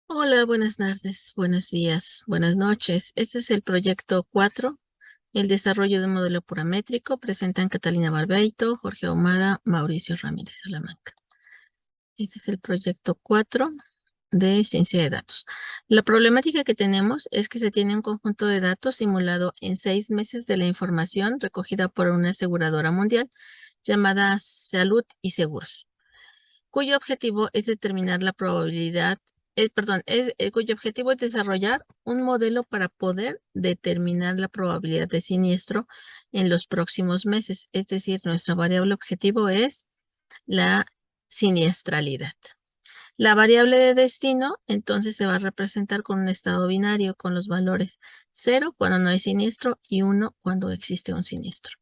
Hola, buenas tardes, buenos días, buenas noches. Este es el proyecto 4, el desarrollo de un modelo paramétrico. Presentan Catalina Barbeito, Jorge Ahumada, Mauricio Ramírez Salamanca. Este es el proyecto 4 de ciencia de datos. La problemática que tenemos es que se tiene un conjunto de datos simulado en 6 meses de la información recogida por una aseguradora mundial llamada Salud y Seguros, cuyo objetivo es determinar la probabilidad, cuyo objetivo es desarrollar un modelo para poder determinar la probabilidad de siniestro en los próximos meses. Es decir, nuestra variable objetivo es la siniestralidad. La variable de destino, entonces, se va a representar con un estado binario con los valores 0 cuando no hay siniestro y 1 cuando existe un siniestro.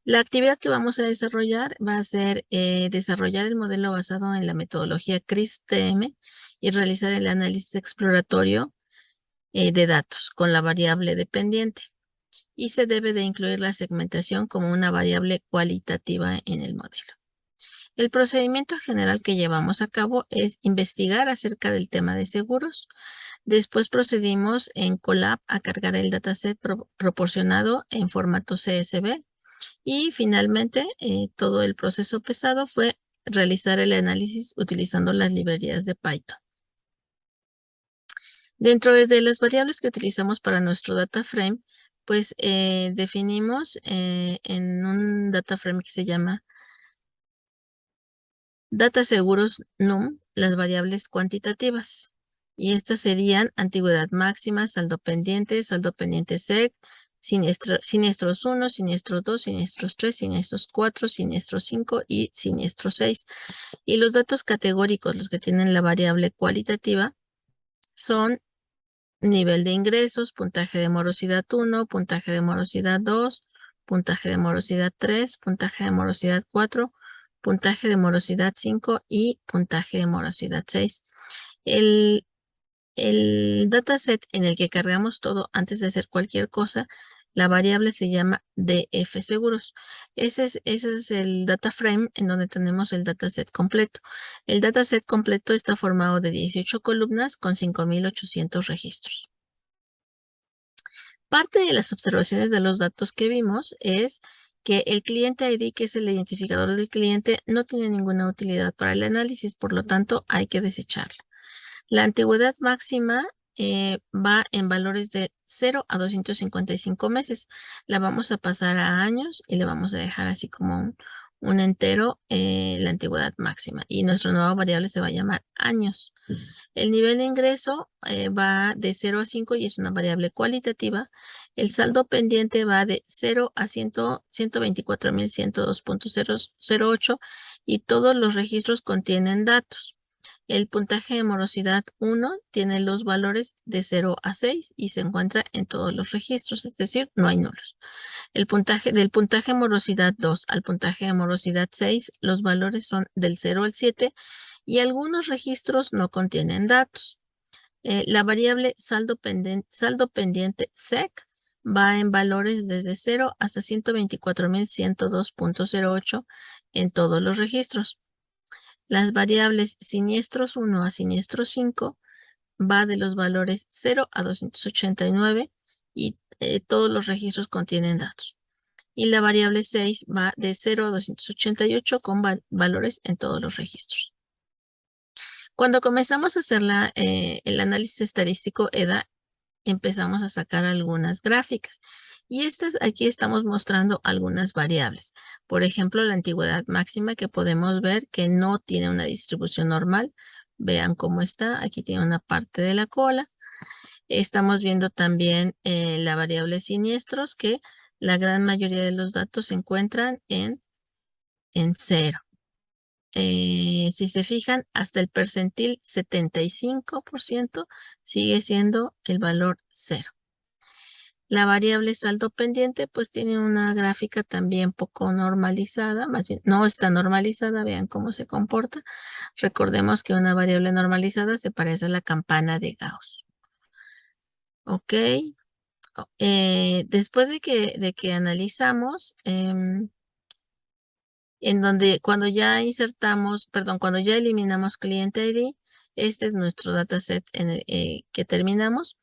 La actividad que vamos a desarrollar va a ser desarrollar el modelo basado en la metodología CRISP-TM y realizar el análisis exploratorio de datos con la variable dependiente. Y se debe de incluir la segmentación como una variable cualitativa en el modelo. El procedimiento general que llevamos a cabo es investigar acerca del tema de seguros. Después procedimos en Colab a cargar el dataset proporcionado en formato CSV. Y finalmente, todo el proceso pesado fue realizar el análisis utilizando las librerías de Python. Dentro de las variables que utilizamos para nuestro data frame, pues definimos en un data frame que se llama Data Seguros NUM las variables cuantitativas. Y estas serían antigüedad máxima, saldo pendiente SEC, siniestros 1, siniestros 2, siniestros 3, siniestros 4, siniestros 5 y siniestros 6. Y los datos categóricos, los que tienen la variable cualitativa, son nivel de ingresos, puntaje de morosidad 1, puntaje de morosidad 2, puntaje de morosidad 3, puntaje de morosidad 4, puntaje de morosidad 5 y puntaje de morosidad 6. El, el dataset en el que cargamos todo antes de hacer cualquier cosa, la variable se llama DF Seguros. Ese es el data frame en donde tenemos el dataset completo. El dataset completo está formado de 18 columnas con 5.800 registros. Parte de las observaciones de los datos que vimos es que el cliente ID, que es el identificador del cliente, no tiene ninguna utilidad para el análisis, por lo tanto hay que desecharla. La antigüedad máxima va en valores de 0 a 255 meses. La vamos a pasar a años y le vamos a dejar así como un entero la antigüedad máxima. Y nuestra nueva variable se va a llamar años. El nivel de ingreso va de 0 a 5 y es una variable cualitativa. El saldo pendiente va de 0 a 124.102.008 y todos los registros contienen datos. El puntaje de morosidad 1 tiene los valores de 0 a 6 y se encuentra en todos los registros, es decir, no hay nulos. Del puntaje de morosidad 2 al puntaje de morosidad 6, los valores son del 0 al 7 y algunos registros no contienen datos. La variable saldo pendiente SEC va en valores desde 0 hasta 124.102.08 en todos los registros. Las variables siniestros 1 a siniestros 5 va de los valores 0 a 289 y todos los registros contienen datos. Y la variable 6 va de 0 a 288 con valores en todos los registros. Cuando comenzamos a hacer el análisis estadístico EDA, empezamos a sacar algunas gráficas. Y aquí estamos mostrando algunas variables. Por ejemplo, la antigüedad máxima, que podemos ver que no tiene una distribución normal. Vean cómo está. Aquí tiene una parte de la cola. Estamos viendo también la variable siniestros, que la gran mayoría de los datos se encuentran en 0. Si se fijan, hasta el percentil 75% sigue siendo el valor 0. La variable saldo pendiente pues tiene una gráfica también poco normalizada, más bien no está normalizada, vean cómo se comporta. Recordemos que una variable normalizada se parece a la campana de Gauss. Ok, después de que analizamos, cuando ya eliminamos cliente ID, Este es nuestro dataset que terminamos.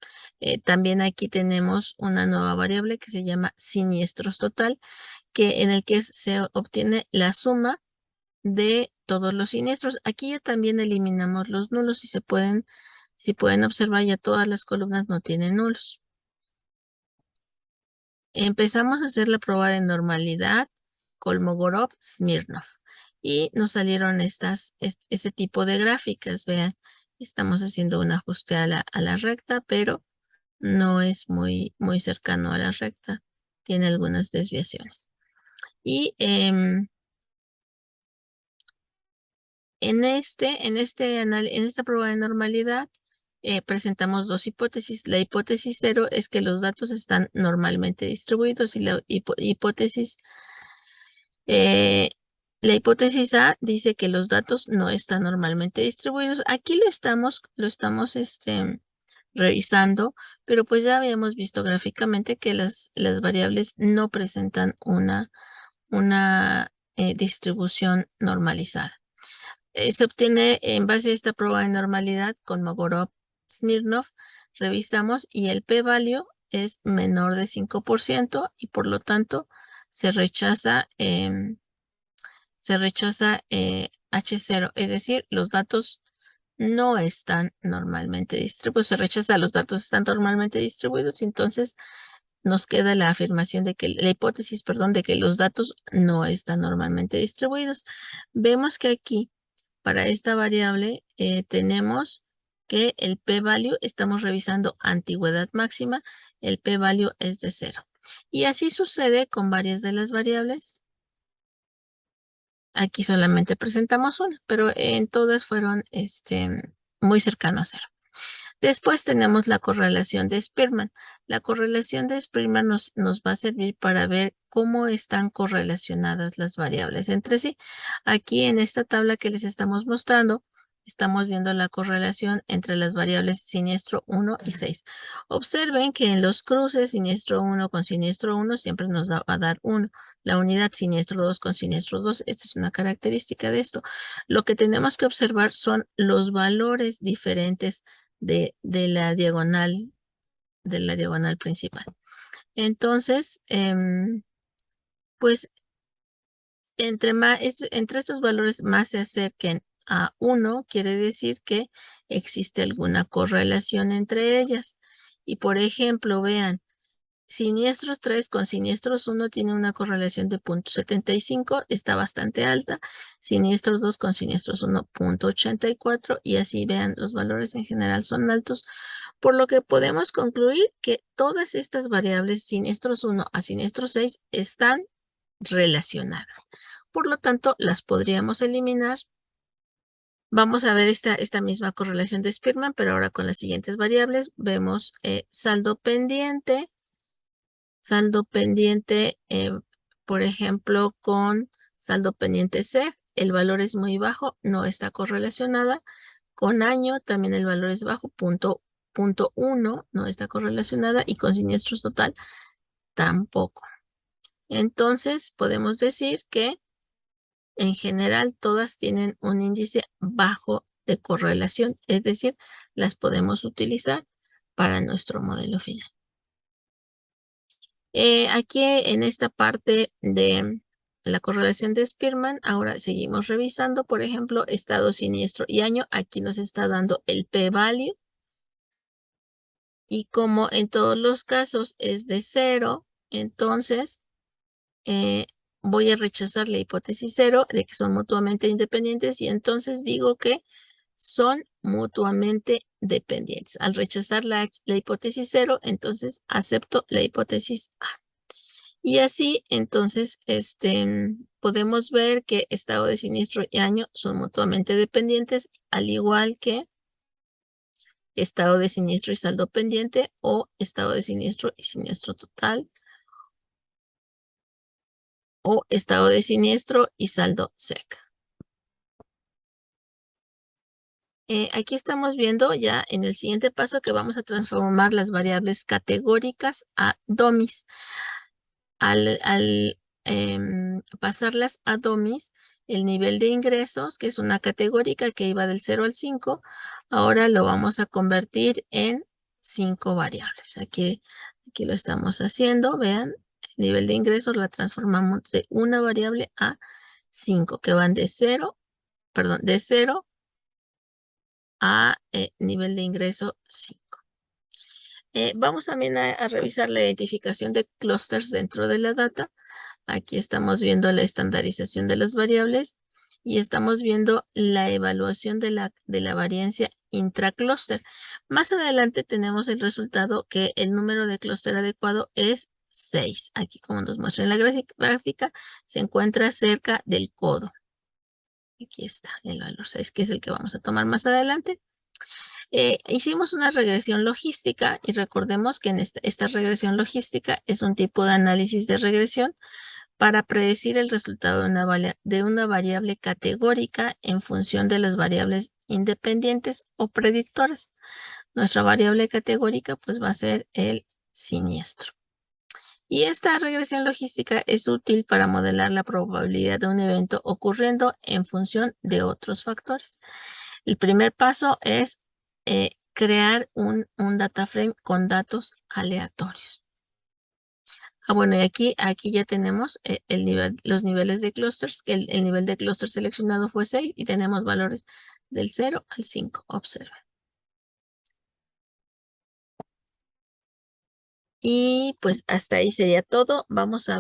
También aquí tenemos una nueva variable que se llama siniestros total, en el que se obtiene la suma de todos los siniestros. Aquí ya también eliminamos los nulos y si pueden observar, ya todas las columnas no tienen nulos. Empezamos a hacer la prueba de normalidad Kolmogorov-Smirnov y nos salieron este tipo de gráficas. Vean, estamos haciendo un ajuste a la recta, pero no es muy cercano a la recta. Tiene algunas desviaciones. Y en esta prueba de normalidad presentamos dos hipótesis. La hipótesis 0 es que los datos están normalmente distribuidos y la hipótesis A dice que los datos no están normalmente distribuidos. Aquí lo estamos revisando, pero pues ya habíamos visto gráficamente que las variables no presentan una distribución normalizada. Se obtiene en base a esta prueba de normalidad con Mogorov-Smirnov, revisamos y el p-value es menor de 5% y por lo tanto se rechaza H0, es decir, los datos no están normalmente distribuidos, se rechaza los datos están normalmente distribuidos y entonces nos queda la afirmación de que, la hipótesis, perdón, de que los datos no están normalmente distribuidos. Vemos que aquí, para esta variable, tenemos que el p-value, estamos revisando antigüedad máxima, el p-value es de 0. Y así sucede con varias de las variables. Aquí solamente presentamos una, pero en todas fueron muy cercanos a 0. Después tenemos la correlación de Spearman. La correlación de Spearman nos va a servir para ver cómo están correlacionadas las variables entre sí. Aquí en esta tabla que les estamos mostrando, estamos viendo la correlación entre las variables siniestro 1 y 6. Observen que en los cruces siniestro 1 con siniestro 1 siempre nos va a dar 1. La unidad siniestro 2 con siniestro 2, esta es una característica de esto. Lo que tenemos que observar son los valores diferentes de la diagonal principal. Entonces, pues entre estos valores más se acerquen a 1, quiere decir que existe alguna correlación entre ellas. Y por ejemplo, vean, siniestros 3 con siniestros 1 tiene una correlación de 0.75, está bastante alta. Siniestros 2 con siniestros 1, 0.84, y así vean, los valores en general son altos, por lo que podemos concluir que todas estas variables siniestros 1 a siniestros 6 están relacionadas. Por lo tanto, las podríamos eliminar. Vamos a ver esta misma correlación de Spearman, pero ahora con las siguientes variables. Vemos saldo pendiente, por ejemplo, con saldo pendiente C, el valor es muy bajo, no está correlacionada. Con año también el valor es bajo, 0.1, no está correlacionada, y con siniestros total tampoco. Entonces podemos decir que en general todas tienen un índice bajo de correlación, es decir, las podemos utilizar para nuestro modelo final. Aquí en esta parte de la correlación de Spearman, ahora seguimos revisando, por ejemplo, estado siniestro y año. Aquí nos está dando el p-value. Y como en todos los casos es de 0, entonces voy a rechazar la hipótesis 0 de que son mutuamente independientes y entonces digo que son mutuamente dependientes. Al rechazar la hipótesis 0, entonces acepto la hipótesis A. Y así, entonces, podemos ver que estado de siniestro y año son mutuamente dependientes, al igual que estado de siniestro y saldo pendiente, o estado de siniestro y siniestro total, o estado de siniestro y saldo SEC. Aquí estamos viendo ya en el siguiente paso que vamos a transformar las variables categóricas a dummies. Al pasarlas a dummies, el nivel de ingresos, que es una categórica que iba del 0 al 5, ahora lo vamos a convertir en 5 variables. Aquí lo estamos haciendo, vean, el nivel de ingresos la transformamos de una variable a 5, que van de 0 a nivel de ingreso 5. Vamos también a revisar la identificación de clústeres dentro de la data. Aquí estamos viendo la estandarización de las variables y estamos viendo la evaluación de la variancia intraclúster. Más adelante tenemos el resultado que el número de clúster adecuado es 6. Aquí, como nos muestra en la gráfica, se encuentra cerca del codo. Aquí está el valor 6, que es el que vamos a tomar más adelante. Hicimos una regresión logística y recordemos que en esta regresión logística es un tipo de análisis de regresión para predecir el resultado de una variable categórica en función de las variables independientes o predictoras. Nuestra variable categórica pues va a ser el siniestro. Y esta regresión logística es útil para modelar la probabilidad de un evento ocurriendo en función de otros factores. El primer paso es crear un data frame con datos aleatorios. Bueno, y aquí ya tenemos los niveles de clusters, que el nivel de clúster seleccionado fue 6 y tenemos valores del 0 al 5. Observen. Y pues hasta ahí sería todo. Vamos a ver.